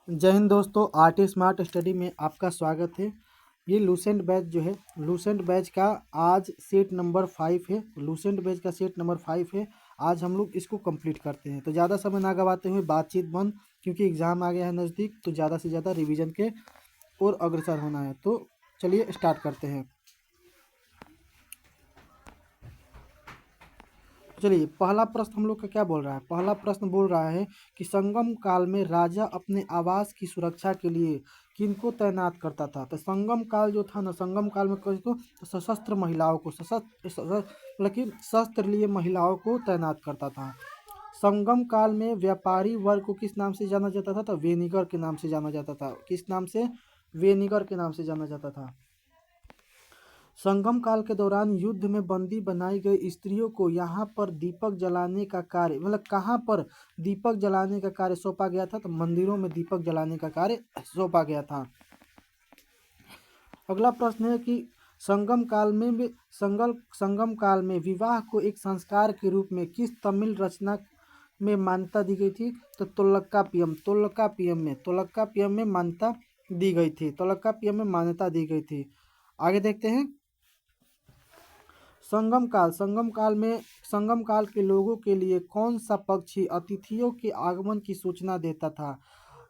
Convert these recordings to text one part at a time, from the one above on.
जय हिंद दोस्तों, art smart study में आपका स्वागत है। ये लूसेंट बैच जो है, लूसेंट बैच का आज सेट नंबर 5 है। लूसेंट बैच का सेट नंबर 5 है। आज हम लोग इसको कंप्लीट करते हैं। तो ज़्यादा समय ना गवाते हुए बातचीत बंद, क्योंकि एग्ज़ाम आ गया है नज़दीक, तो ज़्यादा से ज़्यादा रिवीजन के और अग्रसर होना है। तो चलिए स्टार्ट करते हैं। चलिए, पहला प्रश्न हम लोग का क्या बोल रहा है। पहला प्रश्न बोल रहा है कि संगम काल में राजा अपने आवास की सुरक्षा के लिए किनको तैनात करता था। तो संगम काल जो था ना, संगम काल में किसको, तो सशस्त्र महिलाओं को, लेकिन शस्त्र लिए महिलाओं को तैनात करता था। संगम काल में व्यापारी वर्ग को किस नाम से जाना जाता था। तो वेनिगर के नाम से जाना जाता था। किस नाम से? वेनिगर के नाम से जाना जाता था। संगम काल के दौरान युद्ध में बंदी बनाई गई स्त्रियों को यहाँ पर दीपक जलाने का कार्य, मतलब कहाँ पर दीपक जलाने का कार्य सौंपा गया था। तो मंदिरों में दीपक जलाने का कार्य सौंपा गया था। अगला प्रश्न है कि संगम काल में विवाह को एक संस्कार के रूप में किस तमिल रचना में मान्यता दी गई थी। तो तोल्काप्पियम में मान्यता दी गई थी। तोल्काप्पियम में मान्यता दी गई थी। आगे देखते हैं। संगम काल के लोगों के लिए कौन सा पक्षी अतिथियों के आगमन की सूचना देता था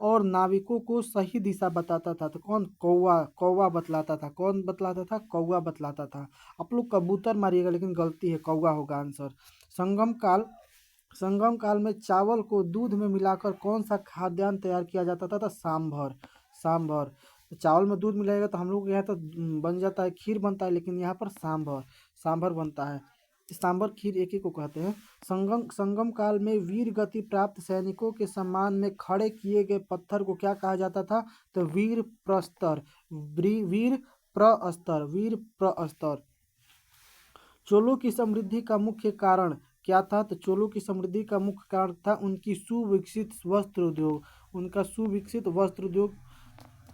और नाविकों को सही दिशा बताता था। तो कौन? कौवा बतलाता था। कौन बतलाता था? कौवा बतलाता था। आप लोग कबूतर मारिएगा, लेकिन गलती है, कौवा होगा आंसर। संगम काल में चावल को दूध में मिलाकर कौन सा खाद्यान्न तैयार किया जाता था। तो सांभर। चावल में दूध मिलाएगा तो हम लोग के यहाँ तो बन जाता है, खीर बनता है, लेकिन यहाँ पर सांभर बनता है। सांभर खीर एक ही को कहते हैं। संगम काल में वीर गति प्राप्त सैनिकों के सम्मान में खड़े किए गए पत्थर को क्या कहा जाता था। तो वीर प्रस्तर। वीर प्रस्तर। चोलों की समृद्धि का मुख्य कारण क्या था। तो चोलों की समृद्धि का मुख्य कारण था उनकी सुविकसित वस्त्र उद्योग।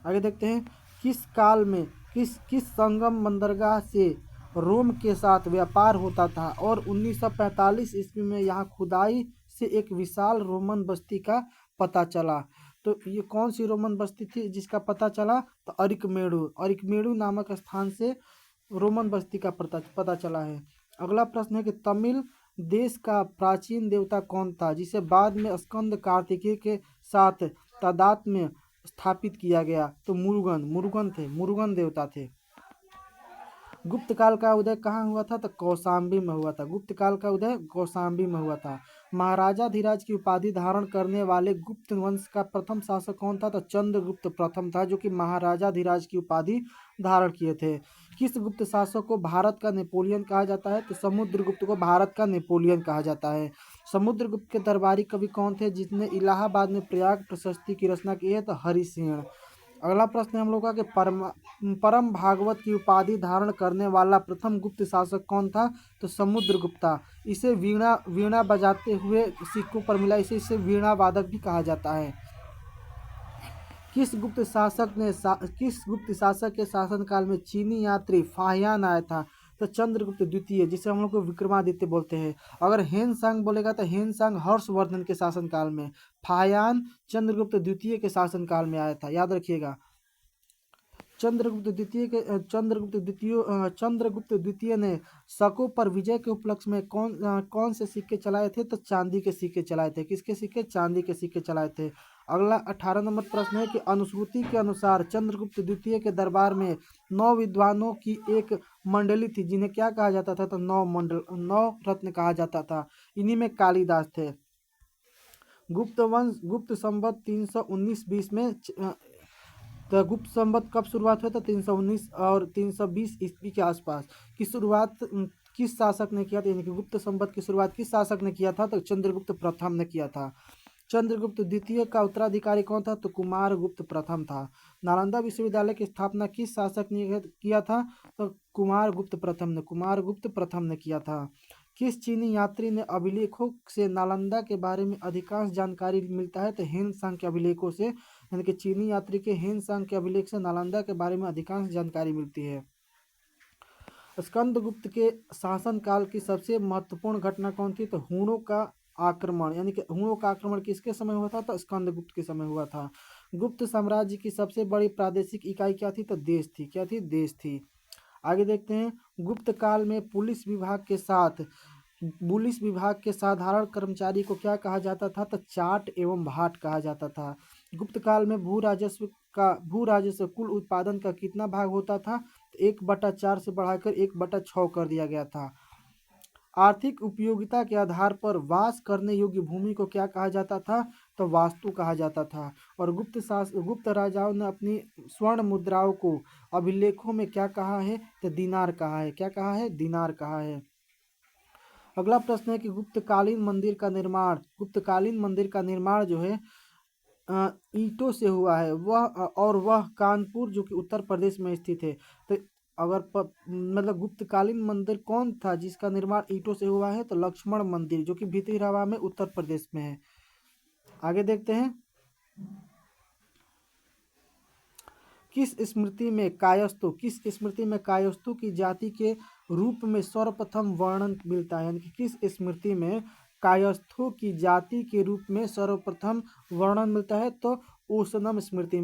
आगे देखते हैं। किस काल में किस संगम बंदरगाह से रोम के साथ व्यापार होता था और 1945 ईस्वी में यहाँ खुदाई से एक विशाल रोमन बस्ती का पता चला। तो ये कौन सी रोमन बस्ती थी जिसका पता चला। तो अरिकमेड़ु नामक स्थान से रोमन बस्ती का पता चला है। अगला प्रश्न है कि तमिल देश का प्राचीन देवता कौन था जिसे बाद में स्कंद कार्तिकेय के साथ तादाद में स्थापित किया गया। तो मुरुगन देवता थे। गुप्त काल का उदय कहाँ हुआ था। तो कौशाम्बी में हुआ था। गुप्त काल का उदय कौशाम्बी में हुआ था। महाराजा धीराज की उपाधि धारण करने वाले गुप्त वंश का प्रथम शासक कौन था। तो चंद्रगुप्त प्रथम था, जो कि महाराजा धीराज की उपाधि धारण किए थे। किस गुप्त शासक को भारत का नेपोलियन कहा जाता है। तो समुद्रगुप्त को भारत का नेपोलियन कहा जाता है। समुद्रगुप्त के दरबारी कवि कौन थे जिसने इलाहाबाद में प्रयाग प्रशस्ति की रचना की है। तो हरिसिंह। अगला प्रश्न हम लोग का कि परम भागवत की उपाधि धारण करने वाला प्रथम गुप्त शासक कौन था। तो समुद्रगुप्ता। इसे वीणा बजाते हुए सिक्कों पर मिला, इसे वीणा वादक भी कहा जाता है। किस गुप्त शासक के शासनकाल में चीनी यात्री फाहियान आया था। तो चंद्रगुप्त द्वितीय, जिसे हम लोग को विक्रमादित्य बोलते हैं। अगर हेनसांग बोलेगा तो हेनसांग हर्षवर्धन के शासनकाल में, फाहियान चंद्रगुप्त द्वितीय के शासनकाल में आया था, याद रखिएगा। चंद्रगुप्त द्वितीय ने शकों पर विजय के उपलक्ष्य में कौन से सिक्के चलाए थे। तो चांदी के सिक्के चलाए थे। किसके सिक्के? चांदी के सिक्के चलाए थे। अगला 18 नंबर प्रश्न है कि अनुश्रुति के अनुसार चंद्रगुप्त द्वितीय के दरबार में 9 विद्वानों की एक मंडली थी, जिन्हें क्या कहा जाता था। तो 9 रत्न कहा जाता था। इन्हीं में कालिदास थे। गुप्त संवत 319-20 में तो गुप्त संवत कब शुरुआत हुआ था। 319 और 320 ईस्वी के आसपास की शुरुआत किस शासक ने किया था, यानी कि गुप्त संवत की शुरुआत किस शासक ने किया था। तो चंद्रगुप्त प्रथम ने किया था। चंद्रगुप्त द्वितीय का उत्तराधिकारी कौन था। तो कुमारगुप्त प्रथम था। नालंदा विश्वविद्यालय की स्थापना किस शासक ने किया था। तो कुमारगुप्त प्रथम ने किया था। किस चीनी यात्री ने अभिलेखों से नालंदा के बारे में अधिकांश जानकारी मिलता है। तो हेनसांग के अभिलेखों से, यानी कि चीनी यात्री के हेनसांग के अभिलेख से नालंदा के बारे में अधिकांश जानकारी मिलती है। स्कंदगुप्त के शासनकाल की सबसे महत्वपूर्ण घटना कौन थी। तो हूणों का आक्रमण यानी कि हुणों का आक्रमण किसके समय हुआ था? तो स्कंदगुप्त के समय हुआ था। गुप्त साम्राज्य की सबसे बड़ी प्रादेशिक इकाई क्या थी? तो देश थी। क्या थी? देश थी। आगे देखते हैं, गुप्त काल में पुलिस विभाग के साधारण कर्मचारी को क्या कहा जाता था? तो चाट एवं भाट कहा जाता था। गुप्त काल में भू राजस्व कुल उत्पादन का कितना भाग होता था? तो 1/4 से बढ़ाकर 1/6 कर दिया गया था। आर्थिक उपयोगिता के आधार पर वास करने योग्य भूमि को क्या कहा जाता था? तो वास्तु कहा जाता था। और गुप्त राजाओं ने अपनी स्वर्ण मुद्राओं को अभिलेखों में क्या कहा है? तो दीनार कहा है। क्या कहा है? दीनार कहा है। अगला प्रश्न है कि गुप्तकालीन मंदिर का निर्माण जो है ईंटों से हुआ है, वह कानपुर जो कि उत्तर प्रदेश में स्थित है। तो मतलब गुप्तकालीन मंदिर कौन था जिसका निर्माण ईंटों से हुआ है? तो लक्ष्मण मंदिर जो कि भितरवा में उत्तर प्रदेश में है। आगे देखते हैं, किस स्मृति में कायस्थों की जाति के रूप में सर्वप्रथम वर्णन मिलता है? यानी कि किस स्मृति में कायस्थों की जाति के रूप में सर्वप्रथम वर्णन मिलता है? तो ओशनम स्मृति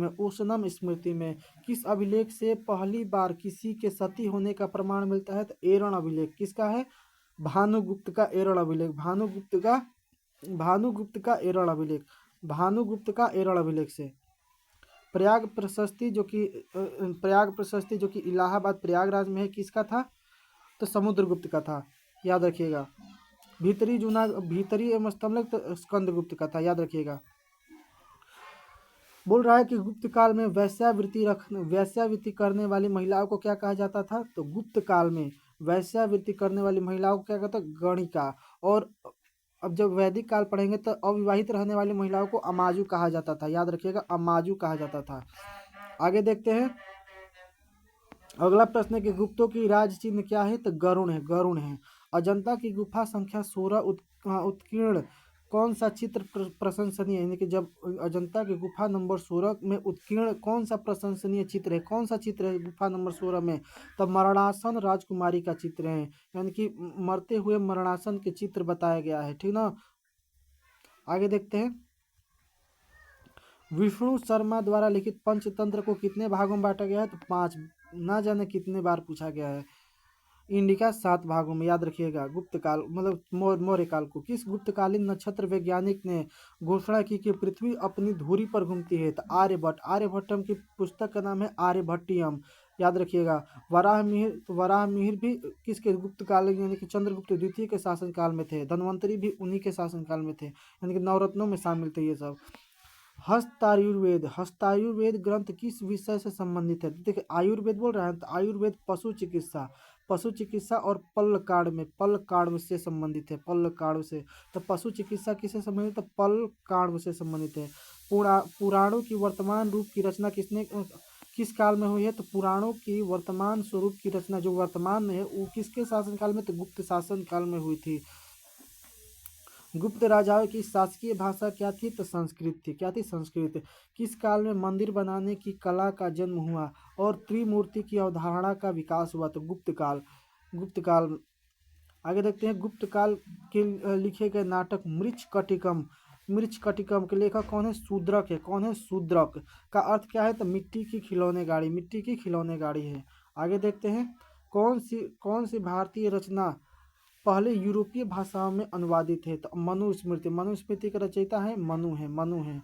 में। किस अभिलेख से पहली बार किसी के सती होने का प्रमाण मिलता है? तो एरण अभिलेख। किसका है? भानुगुप्त का एरण अभिलेख। भानुगुप्त का एरण अभिलेख से। प्रयाग प्रशस्ति जो कि इलाहाबाद प्रयागराज में है, किसका था? तो समुद्रगुप्त का था। याद रखिएगा। भीतरी एवं स्तंभलेख तो स्कंदगुप्त का था। याद रखिएगा। बोल रहा है कि गुप्त काल में वैश्यावृत्ति करने वाली महिलाओं को क्या कहा जाता था? तो गुप्त काल में वैश्यावृत्ति करने वाली महिलाओं को क्या कहता? गणिका। और अब जब वैदिक काल पढ़ेंगे तो अविवाहित रहने वाली महिलाओं को अमाजु कहा जाता था। याद रखिएगा, अमाजु कहा जाता था। आगे देखते हैं, अगला प्रश्न है कि गुप्तों की राज चिन्ह क्या है? तो गरुण है। अजंता की गुफा संख्या 16 उत्कीर्ण कौन सा चित्र प्रशंसनीय है? यानी कि जब अजंता की गुफा नंबर 16 में उत्कीर्ण कौन सा प्रशंसनीय चित्र है? कौन सा चित्र है गुफा नंबर 16 में? तब मरणासन राजकुमारी का चित्र है। यानी कि मरते हुए मरणासन के चित्र बताया गया है। ठीक ना। आगे देखते हैं, विष्णु शर्मा द्वारा लिखित पंचतंत्र को कितने भागों में बांटा गया है? तो 5। ना जाने कितने बार पूछा गया है। इंडिका 7 भागों में। याद रखिएगा। गुप्त काल मतलब मौर्य काल को किस गुप्तकालीन नक्षत्र वैज्ञानिक ने घोषणा की कि पृथ्वी अपनी धुरी पर घूमती है? तो आर्यभट्टम की पुस्तक का नाम है आर्यभट्टियम। याद रखिएगा। वराहमिहिर भी किसके गुप्त काल यानी कि चंद्रगुप्त द्वितीय के शासनकाल में थे। धन्वंतरी भी उन्हीं के शासनकाल में थे, यानी कि नवरत्नों में शामिल थे ये सब। हस्तायुर्वेद ग्रंथ किस विषय से संबंधित है? देखिए, आयुर्वेद बोल रहा है तो आयुर्वेद पशु चिकित्सा और पल्ल कांड से संबंधित है। तो पशु चिकित्सा किससे संबंधित है? तो पल्ल कांड से संबंधित है। पुराणों की वर्तमान रूप की रचना किस काल में हुई है? तो पुराणों की वर्तमान स्वरूप की रचना जो वर्तमान में है वो किसके शासनकाल में? तो गुप्त शासन काल में हुई थी। गुप्त राजाओं की शासकीय भाषा क्या थी? तो संस्कृत थी। क्या थी? संस्कृत। किस काल में मंदिर बनाने की कला का जन्म हुआ और त्रिमूर्ति की अवधारणा का विकास हुआ? तो गुप्त काल। आगे देखते हैं, गुप्त काल के लिखे गए नाटक मृच कटिकम के लेखक कौन है? शूद्रक है। कौन है? शूद्रक। का अर्थ क्या है? तो मिट्टी की खिलौने गाड़ी है। आगे देखते हैं, कौन सी भारतीय रचना पहले यूरोपीय भाषाओं में अनुवादित है? तो मनुस्मृति का रचयिता है मनु है।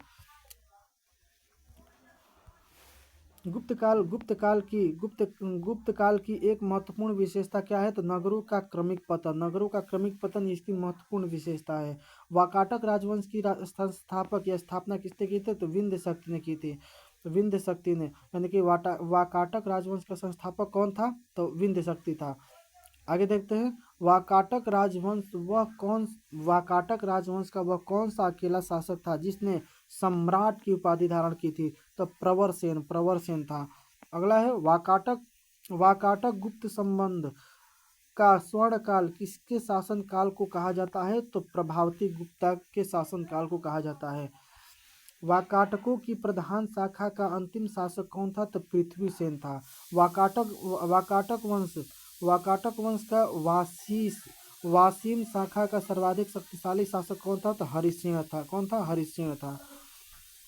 गुप्त काल की एक महत्वपूर्ण विशेषता क्या है? तो नगरों का क्रमिक पतन इसकी महत्वपूर्ण विशेषता है। वाकाटक राजवंश की संस्थापक या स्थापना किसने की थी? तो विंध्य शक्ति ने की थी। यानी कि वाकाटक राजवंश का संस्थापक कौन था? तो विंध्य शक्ति था। आगे देखते हैं, वाकाटक राजवंश का वह कौन सा अकेला शासक था जिसने सम्राट की उपाधि धारण की थी? तो प्रवरसेन था। अगला है, वाकाटक गुप्त संबंध का स्वर्ण काल किसके शासन काल को कहा जाता है? तो प्रभावती गुप्ता के शासन काल को कहा जाता है। वाकाटकों की प्रधान शाखा का अंतिम शासक कौन था? तो पृथ्वीसेन था। वाकाटक वंश का वासीम शाखा का सर्वाधिक शक्तिशाली शासक कौन था? तो हरिसिंह था। कौन था? हरिसिंह था।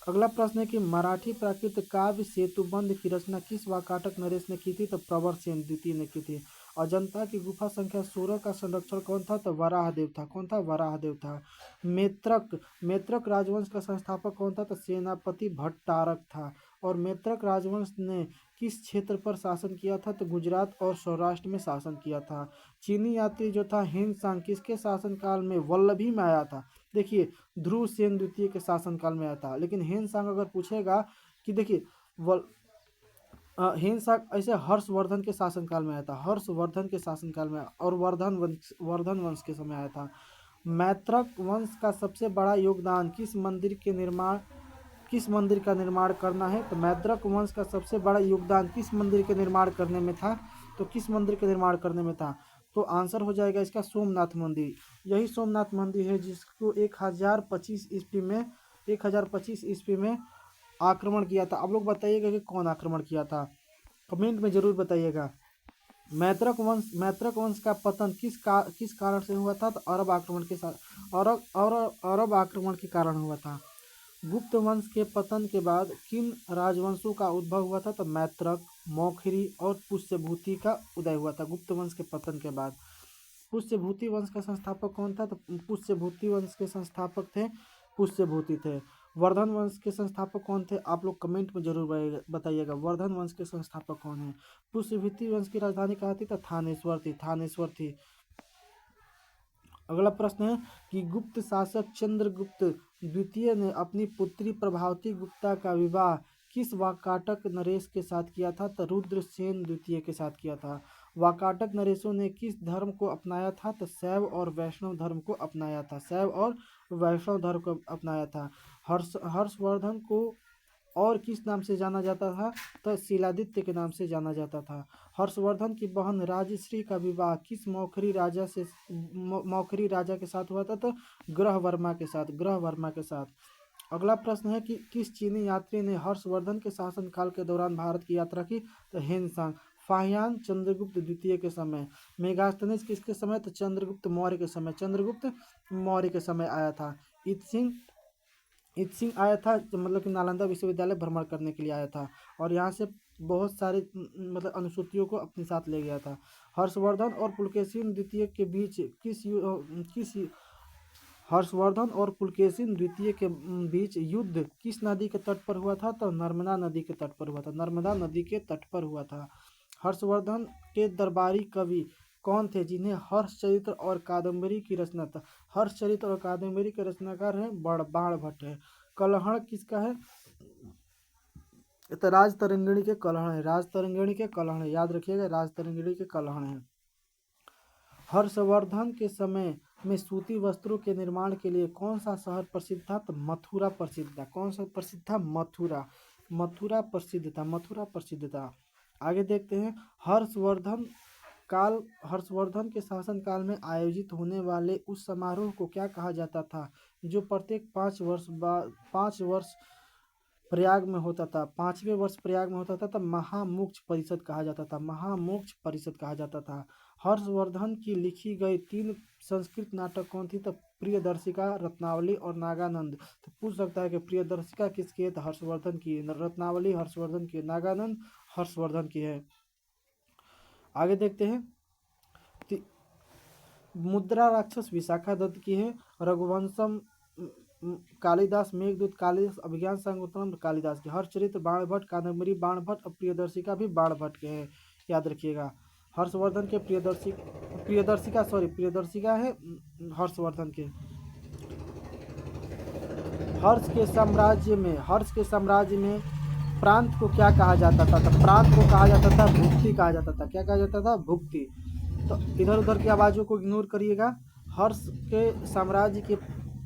अगला प्रश्न है कि मराठी प्राकृत काव्य सेतुबंध की रचना किस वाकाटक नरेश ने की थी? तो प्रवर सेन द्वितीय ने की थी। अजंता की गुफा संख्या 16 का संरक्षण कौन था? तो वराहदेव था। कौन था? वराहदेव था। मेत्रक मेत्रक राजवंश का संस्थापक कौन था? तो सेनापति भट्टारक था। और मेत्रक राजवंश ने किस क्षेत्र पर शासन किया था? तो गुजरात और सौराष्ट्र में शासन किया था। चीनी यात्री जो था हिंदसांग किसके शासनकाल में? वल्लभी में आया था। देखिए, ध्रुव सेन द्वितीय के शासनकाल में आया था। लेकिन हिंदसांग अगर पूछेगा कि देखिए हिंदसांग ऐसे हर्षवर्धन के शासनकाल में आया था। हर्षवर्धन के शासनकाल में और वर्धन वंश के समय आया था। मैत्रक वंश का सबसे बड़ा योगदान किस मंदिर का निर्माण करना है? तो मैत्रक वंश का सबसे बड़ा योगदान किस मंदिर के निर्माण करने में था? तो किस मंदिर के निर्माण करने में था? तो आंसर हो जाएगा इसका सोमनाथ मंदिर। यही सोमनाथ मंदिर है जिसको 1025 ईस्वी में आक्रमण किया था। आप लोग बताइएगा कि कौन आक्रमण किया था, कमेंट में जरूर बताइएगा। मैत्रक वंश का पतन किस कारण से हुआ था? तो अरब आक्रमण के साथ अरब आक्रमण के कारण हुआ था। गुप्त वंश के पतन के बाद किन राजवंशों का उद्भव हुआ था? तो मैत्रक, मौखरी और पुष्यभूति का उदय हुआ था गुप्त वंश के पतन के बाद। पुष्यभूति वंश का संस्थापक कौन था? तो पुष्यभूति वंश के संस्थापक थे पुष्यभूति थे। वर्धन वंश के संस्थापक कौन थे? आप लोग कमेंट में जरूर बताइएगा, वर्धन वंश के संस्थापक कौन है? पुष्यभूति वंश की राजधानी कहाँ थी? तो थानेश्वर थी। अगला प्रश्न है कि गुप्त शासक चंद्रगुप्त द्वितीय ने अपनी पुत्री प्रभावती गुप्ता का विवाह किस वाकाटक नरेश के साथ किया था? तो रुद्रसेन द्वितीय के साथ किया था। वाकाटक नरेशों ने किस धर्म को अपनाया था? तो शैव और वैष्णव धर्म को अपनाया था। शैव और वैष्णव धर्म को अपनाया था। हर्षवर्धन को और किस नाम से जाना जाता था? तो शिलादित्य के नाम से जाना जाता था। हर्षवर्धन की बहन राजश्री का विवाह किस मौखरी राजा के साथ हुआ था? तो ग्रहवर्मा के साथ। अगला प्रश्न है कि किस चीनी यात्री ने हर्षवर्धन के शासनकाल के दौरान भारत की यात्रा की? तो हिंदसांग। फाहियान चंद्रगुप्त द्वितीय के समय। मेगास्थनीज किसके समय? तो चंद्रगुप्त मौर्य के समय आया था। इत सिंह आया था मतलब कि नालंदा विश्वविद्यालय भ्रमण करने के लिए आया था और यहाँ से बहुत सारे मतलब अनुसूचियों को अपने साथ ले गया था। हर्षवर्धन और पुलकेशिन द्वितीय के बीच हर्षवर्धन और पुलकेशिन द्वितीय के बीच युद्ध किस नदी के तट पर हुआ था? तो नर्मदा नदी के तट पर हुआ था। नर्मदा नदी के तट पर हुआ था। हर्षवर्धन के दरबारी कवि कौन थे जिन्हें हर्षचरित्र और कादम्बरी की रचना था? हर्षचरित्र और कादम्बरी के रचनाकार हैं बाणभट्ट है। कलहण किसका है? तो राजतरंगिणी के कलहण है, याद रखिएगा, राजतरंगिणी के कलहण है। हर्षवर्धन के समय में सूती वस्त्रों के निर्माण के लिए कौन सा शहर प्रसिद्ध था? तो मथुरा प्रसिद्ध था। कौन सा प्रसिद्ध था? मथुरा प्रसिद्ध था। आगे देखते हैं। हर्षवर्धन के शासनकाल में आयोजित होने वाले उस समारोह को क्या कहा जाता था जो प्रत्येक 5 वर्ष प्रयाग में होता था? 5वें वर्ष प्रयाग में होता था तब महामोक्ष परिषद कहा जाता था। हर्षवर्धन की लिखी गई 3 संस्कृत नाटक कौन थी? तो प्रियदर्शिका, रत्नावली और नागानंद। तो पूछ सकता है कि प्रियदर्शिका किसकी है? तो हर्षवर्धन की। रत्नावली हर्षवर्धन की, नागानंद हर्षवर्धन की है। आगे देखते हैं। मुद्रा राक्षस विशाखा दत्त की है। रघुवंशम कालिदास, मेघदूत कालिदास, अभिज्ञान शाकुंतलम कालिदास की। हर्षचरित्र बाणभट्ट, कादम्बरी बाणभट्ट और प्रियदर्शिका भी बाणभट्ट के हैं, याद रखिएगा। हर्षवर्धन के प्रियदर्शिका है हर्षवर्धन के। हर्ष के साम्राज्य में प्रांत को क्या कहा जाता था? तो प्रांत को कहा जाता था भुक्ति कहा जाता था। क्या कहा जाता था? भुक्ति। तो इधर उधर की आवाज़ों को इग्नोर करिएगा। हर्ष के साम्राज्य के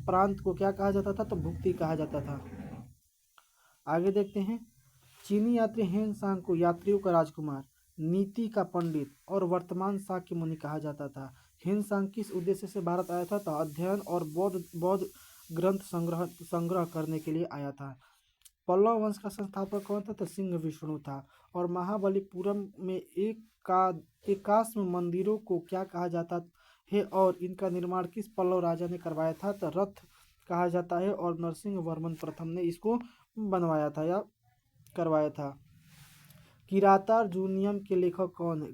प्रांत को क्या कहा जाता था? तो भुक्ति कहा जाता था। आगे देखते हैं। चीनी यात्री हेनसांग को यात्रियों का राजकुमार, नीति का पंडित और वर्तमान शाक्य मुनि कहा जाता था। हेनसांग किस उद्देश्य से भारत आया था? तो अध्ययन और बौद्ध ग्रंथ संग्रह करने के लिए आया था। पल्लव वंश का संस्थापक कौन था? तो सिंह विष्णु था। और महाबलीपुरम में एकाश्म मंदिरों को क्या कहा जाता? है और इनका निर्माण किस पल्लव राजा ने करवाया था? तो रथ कहा जाता है और नरसिंह वर्मन प्रथम ने इसको बनवाया था या करवाया था। किरातार्जुनीयम के लेखक कौन है?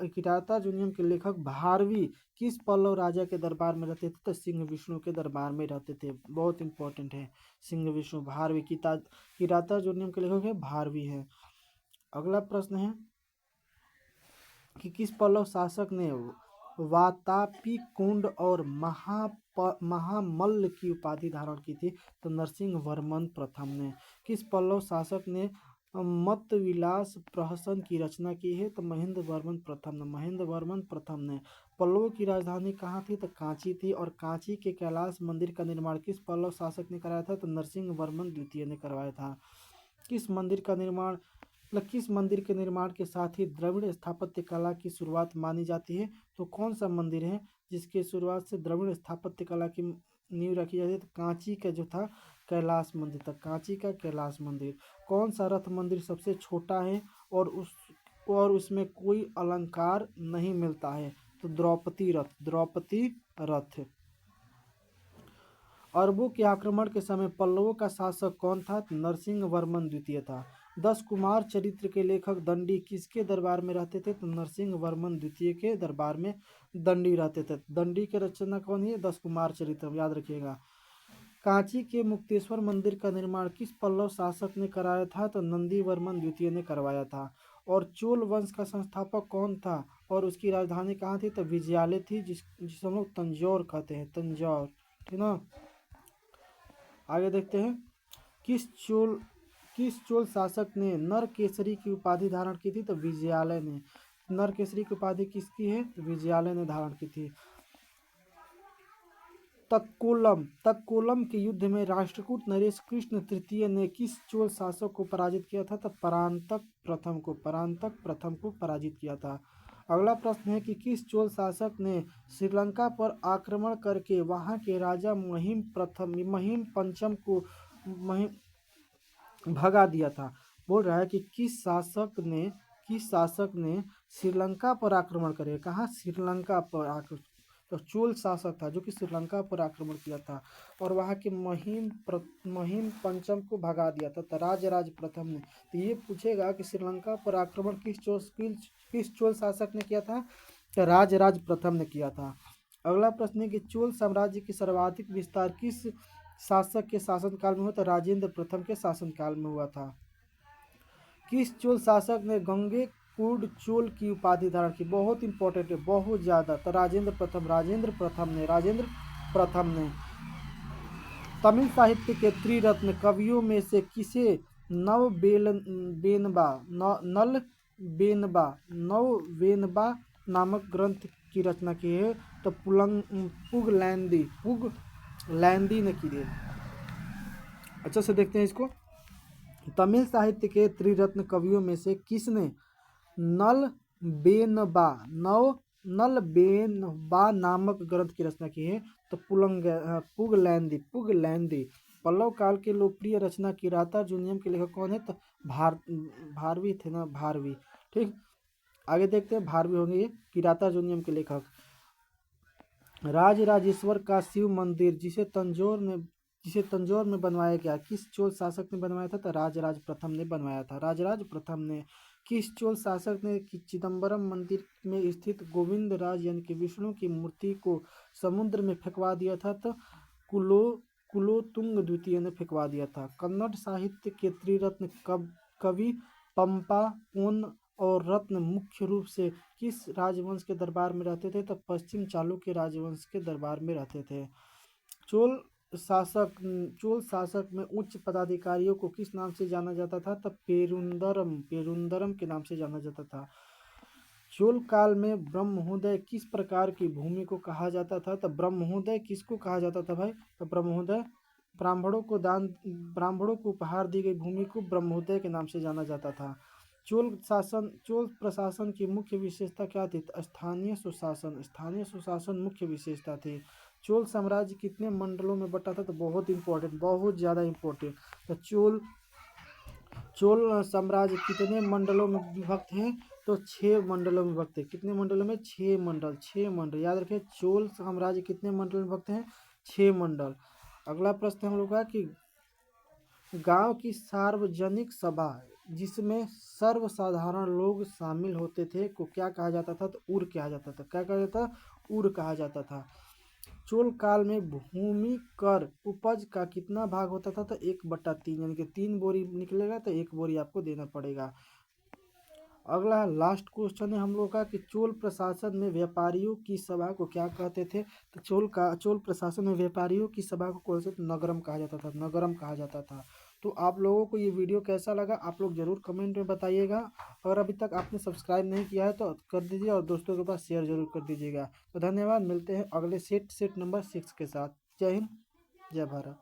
किरातार्जुनीयम के लेखक भारवी किस पल्लव राजा के दरबार में रहते थे? तो सिंह विष्णु के दरबार में रहते थे। बहुत इंपॉर्टेंट है सिंह विष्णु। भारवी किरातार्जुनीयम के लेखक है भारवी है। अगला प्रश्न है कि किस पल्लव शासक ने वातापी कुंड और महामल्ल की उपाधि धारण की थी? तो नरसिंह वर्मन प्रथम ने। किस पल्लव शासक ने मतविलास प्रहसन की रचना की है? तो महेंद्र वर्मन प्रथम ने। महेंद्र वर्मन प्रथम ने। पल्लवों की राजधानी कहाँ थी? तो कांची थी और कांची के कैलाश मंदिर का निर्माण किस पल्लव शासक ने कराया था? तो नरसिंह वर्मन द्वितीय ने करवाया था। किस मंदिर के निर्माण के साथ ही द्रविड़ स्थापत्य कला की शुरुआत मानी जाती है? तो कौन सा मंदिर है जिसके शुरुआत से द्रविड़ स्थापत्य कला की नींव रखी जाती है? तो कांची का जो था कैलाश मंदिर था। कांची का कैलाश मंदिर। कौन सा रथ मंदिर सबसे छोटा है और उसमें कोई अलंकार नहीं मिलता है? तो द्रौपदी रथ। अरबों के आक्रमण के समय पल्लवों का शासक कौन था? नरसिंह वर्मन द्वितीय था। 10 कुमार चरित्र के लेखक दंडी किसके दरबार में रहते थे? तो नरसिंह वर्मन द्वितीय के दरबार में दंडी रहते थे। दंडी के रचना कौन है? 10 कुमार चरित्र, याद रखिएगा। कांची के मुक्तेश्वर मंदिर का निर्माण किस पल्लव शासक ने कराया था? तो नंदी वर्मन द्वितीय ने करवाया था। और चोल वंश का संस्थापक कौन था और उसकी राजधानी कहाँ थी? तो विजयालय थी, जिसे हम लोग तंजौर कहते हैं, तंजौर, ठीक ना। आगे देखते हैं किस चोल शासक ने नरकेसरी की उपाधि धारण की थी? तो विजयालय ने। नरकेसरी की उपाधि किसकी है? तो विजयालय ने धारण की थी। तक्कोलम के युद्ध में राष्ट्रकूट नरेश कृष्ण तृतीय ने किस चोल शासक को पराजित किया था? तो परांतक प्रथम को पराजित किया था। अगला प्रश्न है कि किस चोल शासक ने श्रीलंका पर आक्रमण करके वहां के राजा महिम पंचम को भगा दिया था? बोल रहा है कि किस शासक ने श्रीलंका पर आक्रमण करे। कहाँ? श्रीलंका पर आक्रमण। तो चोल शासक था जो कि श्रीलंका पर आक्रमण किया था और वहाँ के महिम पंचम को भगा दिया था। तो राजराज प्रथम ने। तो ये पूछेगा कि श्रीलंका पर आक्रमण किस चोल शासक ने किया था? तो राजराज प्रथम ने किया था। अगला प्रश्न है कि चोल साम्राज्य की सर्वाधिक विस्तार किस शासक के शासनकाल में हुआ? तो राजेंद्र प्रथम के शासनकाल में हुआ था। किस चोल शासक ने गंगेकुंड चोल की उपाधि धारण की? बहुत इंपॉर्टेंट है, बहुत ज्यादा। तो राजेंद्र प्रथम ने। तमिल साहित्य के त्रिरत्न कवियों में से किसे नवबेनबा नामक ग्रंथ की रचना की है? तो पुगलैंदी ने की है। अच्छा से देखते हैं इसको। तमिल साहित्य के त्रिरत्न कवियों में से किसने नलबेनबा नामक ग्रंथ की रचना की है? तो पुगलैंदी। पल्लव काल के लोकप्रिय रचना किरातार्जुनीयम के लेखक कौन है? तो भारवी थे ना, भारवी। ठीक, आगे देखते हैं। भारवी होंगे ये किरातार्जुनीयम के लेखक। राजराजेश्वर का शिव मंदिर जिसे तंजौर में बनवाया गया किस चोल शासक ने बनवाया था? तो राजराज प्रथम ने बनवाया था। राजराज प्रथम ने। किस चोल शासक ने चिदम्बरम मंदिर में स्थित गोविंद राज यानी कि विष्णु की मूर्ति को समुद्र में फेंकवा दिया था? तो कुलोतुंग द्वितीय ने फेंकवा दिया था। कन्नड़ साहित्य के त्रिरत्न कवि पंपा, पोन और रत्न मुख्य रूप से किस राजवंश के दरबार में रहते थे? तो पश्चिम चालुक्य राजवंश के दरबार में रहते थे। चोल शासक में उच्च पदाधिकारियों को किस नाम से जाना जाता था? तो पेरुंदरम के नाम से जाना जाता था। चोल काल में ब्रह्मोदय किस प्रकार की भूमि को कहा जाता था? तो ब्रह्मोदय किसको कहा जाता था भाई? तो ब्रह्मोदय ब्राह्मणों को उपहार दी गई भूमि को ब्रह्मोदय के नाम से जाना जाता था। चोल प्रशासन की मुख्य विशेषता क्या थी? स्थानीय सुशासन मुख्य विशेषता थी। चोल साम्राज्य कितने मंडलों में बटा था? तो बहुत इंपॉर्टेंट, बहुत ज़्यादा इंपॉर्टेंट। तो चोल साम्राज्य कितने मंडलों में विभक्त है? तो 6 मंडलों में विभक्त है। कितने मंडलों में? 6 मंडल। 6 मंडल याद रखें। चोल साम्राज्य कितने मंडल में विभक्त हैं? 6 मंडल। अगला प्रश्न हम लोग का कि गांव की सार्वजनिक सभा जिसमें सर्वसाधारण लोग शामिल होते थे को क्या कहा जाता था? तो उर कहा जाता था। क्या कहा जाता? उर कहा जाता था। चोल काल में भूमि कर उपज का कितना भाग होता था? तो 1/3, यानी कि 3 बोरी निकलेगा तो 1 बोरी आपको देना पड़ेगा। अगला लास्ट क्वेश्चन है हम लोग का कि चोल प्रशासन में व्यापारियों की सभा को क्या कहते थे? तो चोल प्रशासन में व्यापारियों की सभा को कौन से? नगरम कहा जाता था। नगरम कहा जाता था। तो आप लोगों को ये वीडियो कैसा लगा आप लोग ज़रूर कमेंट में बताइएगा। और अभी तक आपने सब्सक्राइब नहीं किया है तो कर दीजिए और दोस्तों के पास शेयर जरूर कर दीजिएगा। तो धन्यवाद। मिलते हैं अगले सेट नंबर 6 के साथ। जय हिंद, जय भारत।